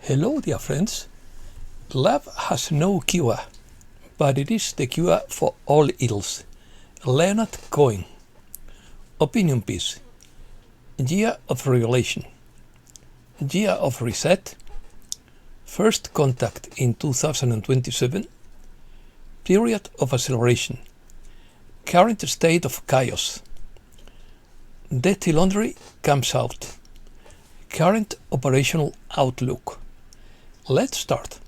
Hello, dear friends. Love has no cure, but it is the cure for all ills. Leonard Cohen. Opinion piece. Year of Revelation. Year of Reset. First contact in 2027. Period of acceleration. Current state of chaos. Dirty laundry comes out. Current operational outlook. Let's start.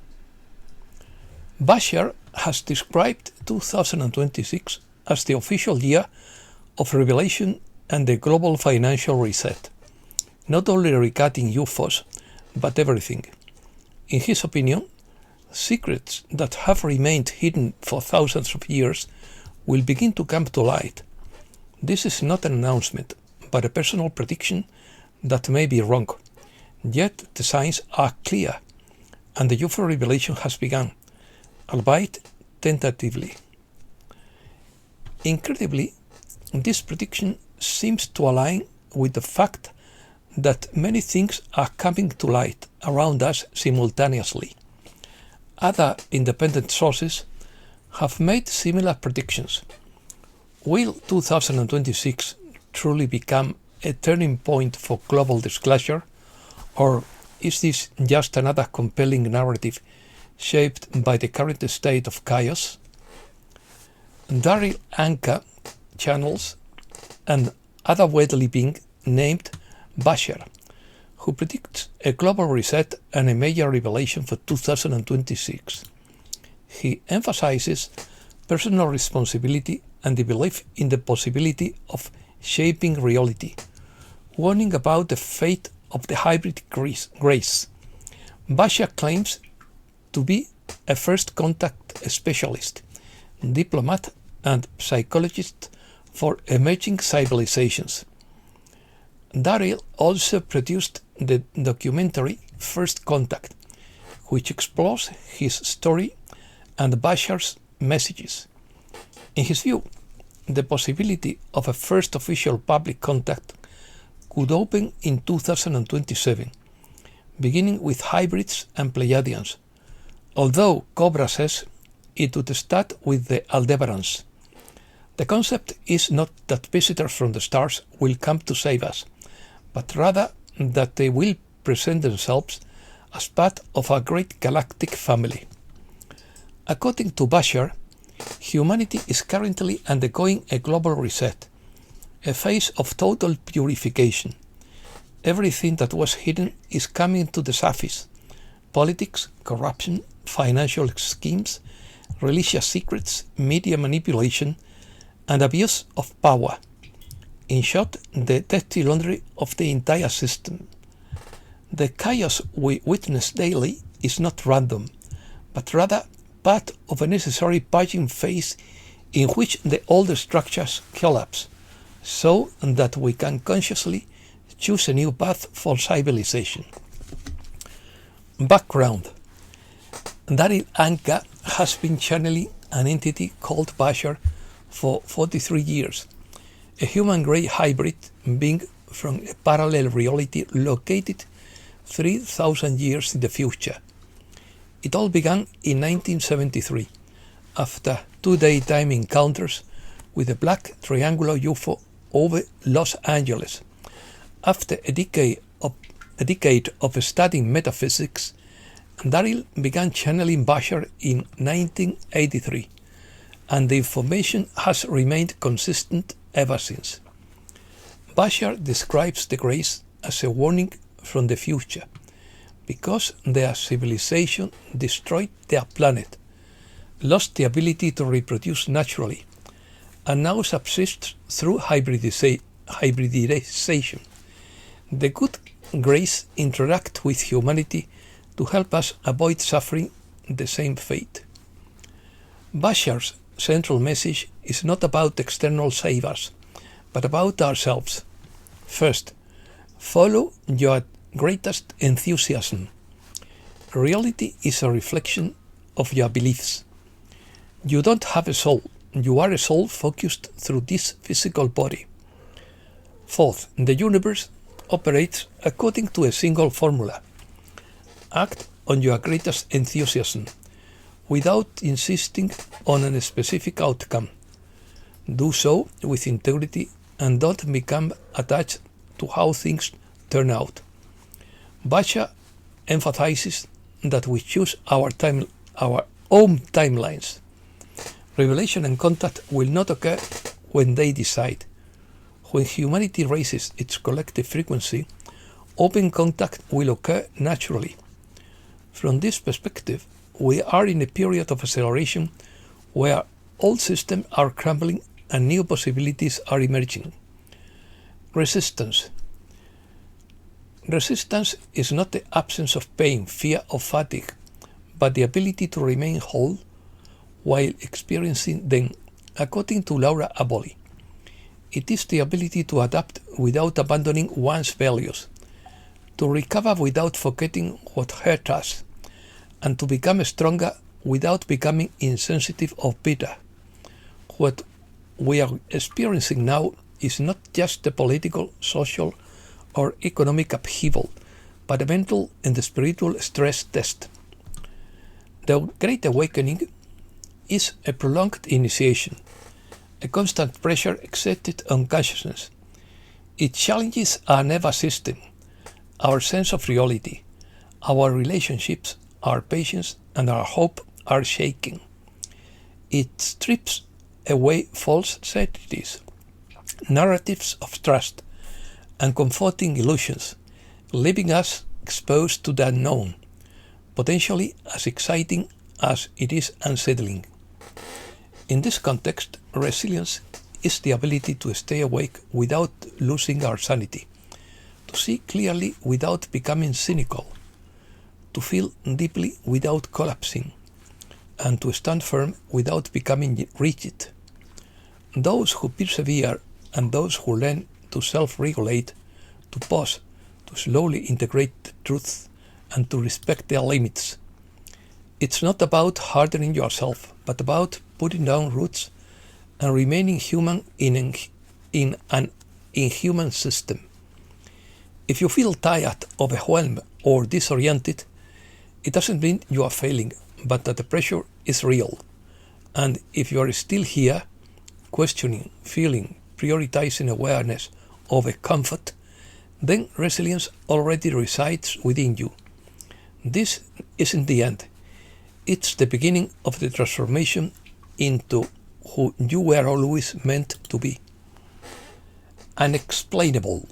Bashar has described 2026 as the official year of revelation and the global financial reset, not only regarding UFOs, but everything. In his opinion, secrets that have remained hidden for thousands of years will begin to come to light. This is not an announcement, but a personal prediction that may be wrong. Yet the signs are clear, and the UFO revelation has begun, albeit tentatively. Incredibly, this prediction seems to align with the fact that many things are coming to light around us simultaneously. Other independent sources have made similar predictions. Will 2026 truly become a turning point for global disclosure, or is this just another compelling narrative shaped by the current state of chaos? Daryl Anka channels and other widely being named Bashar, who predicts a global reset and a major revelation for 2026. He emphasizes personal responsibility and the belief in the possibility of shaping reality, warning about the fate of the hybrid grace. Bashar claims to be a first contact specialist, diplomat, and psychologist for emerging civilizations. Daryl also produced the documentary First Contact, which explores his story and Bashar's messages. In his view, the possibility of a first official public contact could open in 2027, beginning with hybrids and Pleiadians, although Cobra says it would start with the Aldebarans. The concept is not that visitors from the stars will come to save us, but rather that they will present themselves as part of a great galactic family. According to Bashar, humanity is currently undergoing a global reset, a phase of total purification. Everything that was hidden is coming to the surface: politics, corruption, financial schemes, religious secrets, media manipulation, and abuse of power. In short, the dirty laundry of the entire system. The chaos we witness daily is not random, but rather part of a necessary purging phase in which the older structures collapse, so that we can consciously choose a new path for civilization. Background. Daryl Anka has been channeling an entity called Bashar for 43 years, a human-grey hybrid being from a parallel reality located 3,000 years in the future. It all began in 1973, after 2 daytime encounters with a black triangular UFO over Los Angeles. After a decade of studying metaphysics, Daryl began channeling Bashar in 1983, and the information has remained consistent ever since. Bashar describes the grace as a warning from the future, because their civilization destroyed their planet, lost the ability to reproduce naturally, and now subsists through hybridization. The good grace interact with humanity to help us avoid suffering the same fate. Bashar's central message is not about external savers, but about ourselves. First, follow your greatest enthusiasm. Reality is a reflection of your beliefs. You don't have a soul. You are a soul focused through this physical body. Fourth, the universe operates according to a single formula. Act on your greatest enthusiasm, without insisting on a specific outcome. Do so with integrity and don't become attached to how things turn out. Basha emphasizes that we choose our own timelines. Revelation and contact will not occur when they decide. When humanity raises its collective frequency, open contact will occur naturally. From this perspective, we are in a period of acceleration where old systems are crumbling and new possibilities are emerging. Resistance. Resistance is not the absence of pain, fear, or fatigue, but the ability to remain whole while experiencing them, according to Laura Aboli. It is the ability to adapt without abandoning one's values, to recover without forgetting what hurt us, and to become stronger without becoming insensitive or bitter. What we are experiencing now is not just a political, social, or economic upheaval, but a mental and spiritual stress test. The Great Awakening is a prolonged initiation, a constant pressure exerted on consciousness. It challenges our nervous system, our sense of reality, our relationships, our patience, and our hope are shaking. It strips away false certainties, narratives of trust, and comforting illusions, leaving us exposed to the unknown, potentially as exciting as it is unsettling. In this context, resilience is the ability to stay awake without losing our sanity, to see clearly without becoming cynical, to feel deeply without collapsing, and to stand firm without becoming rigid. Those who persevere and those who learn to self-regulate, to pause, to slowly integrate the truth, and to respect their limits. It's not about hardening yourself, but about putting down roots and remaining human in an inhuman system. If you feel tired, overwhelmed, or disoriented, it doesn't mean you are failing, but that the pressure is real. And if you are still here, questioning, feeling, prioritizing awareness over comfort, then resilience already resides within you. This isn't the end. It's the beginning of the transformation into who you were always meant to be. Unexplainable.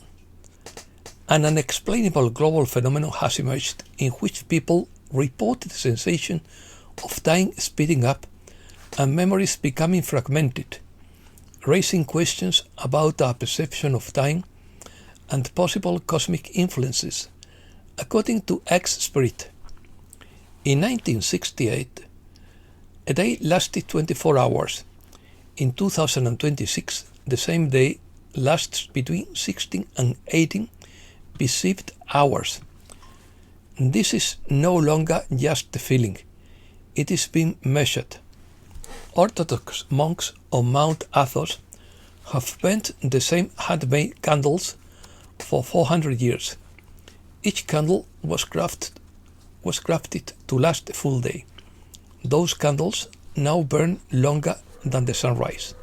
An unexplainable global phenomenon has emerged in which people report the sensation of time speeding up and memories becoming fragmented, raising questions about our perception of time and possible cosmic influences, according to X-Spirit. In 1968, a day lasted 24 hours. In 2026, the same day lasts between 16 and 18 perceived hours. This is no longer just a feeling. It is being measured. Orthodox monks on Mount Athos have burnt the same handmade candles for 400 years. Each candle was crafted to last a full day. Those candles now burn longer than the sunrise.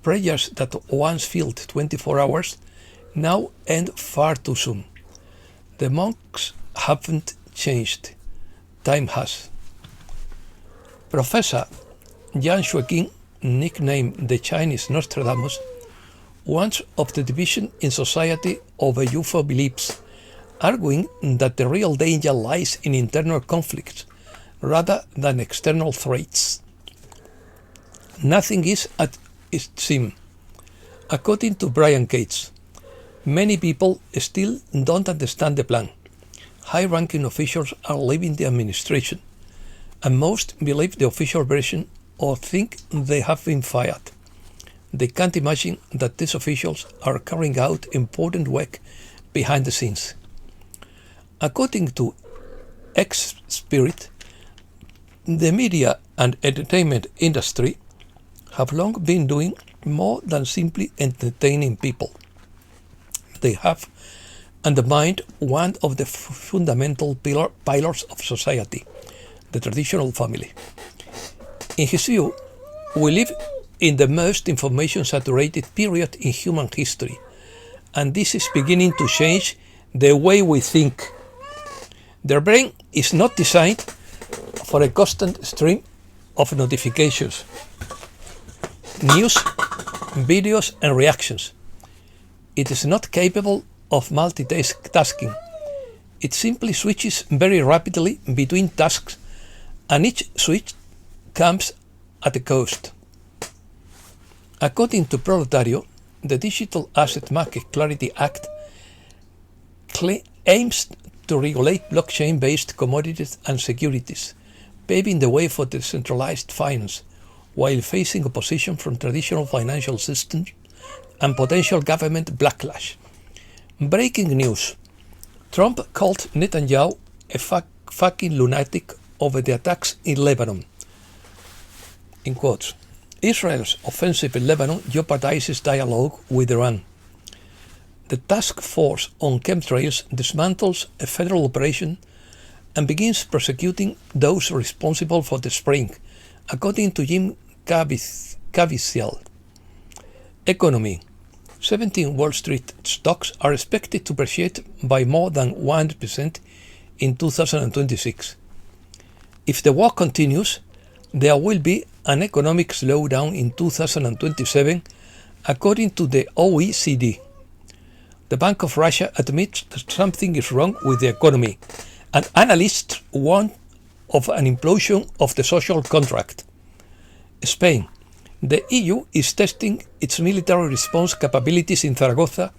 Prayers that once filled 24 hours now end far too soon. The monks haven't changed. Time has. Professor Yang Shueqing, nicknamed the Chinese Nostradamus, warns of the division in society over UFO beliefs, arguing that the real danger lies in internal conflicts rather than external threats. Nothing is as it seems. According to Brian Gates, many people still don't understand the plan. High-ranking officials are leaving the administration, and most believe the official version or think they have been fired. They can't imagine that these officials are carrying out important work behind the scenes. According to X-Spirit, the media and entertainment industry have long been doing more than simply entertaining people. They have undermined one of the fundamental pillars of society, the traditional family. In his view, we live in the most information-saturated period in human history, and this is beginning to change the way we think. Their brain is not designed for a constant stream of notifications, news, videos, and reactions. It is not capable of multitasking. It simply switches very rapidly between tasks, and each switch comes at a cost. According to Proletario, the Digital Asset Market Clarity Act aims to regulate blockchain-based commodities and securities, paving the way for decentralized finance, while facing opposition from traditional financial systems and potential government backlash. Breaking news. Trump called Netanyahu a fucking lunatic over the attacks in Lebanon. In quotes, Israel's offensive in Lebanon jeopardizes dialogue with Iran. The task force on chemtrails dismantles a federal operation and begins prosecuting those responsible for the spring, according to Jim Caviezel. Economy. 17 Wall Street stocks are expected to appreciate by more than 100% in 2026. If the war continues, there will be an economic slowdown in 2027, according to the OECD. The Bank of Russia admits that something is wrong with the economy, and analysts warn of an implosion of the social contract. Spain. The EU is testing its military response capabilities in Zaragoza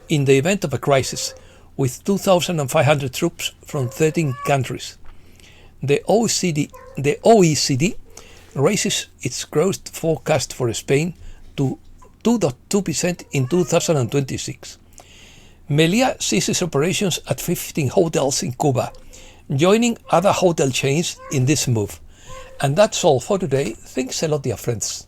in the event of a crisis, with 2,500 troops from 13 countries. The OECD raises its growth forecast for Spain to 2.2% in 2026. Meliá ceases operations at 15 hotels in Cuba, joining other hotel chains in this move. And that's all for today. Thanks a lot, dear friends.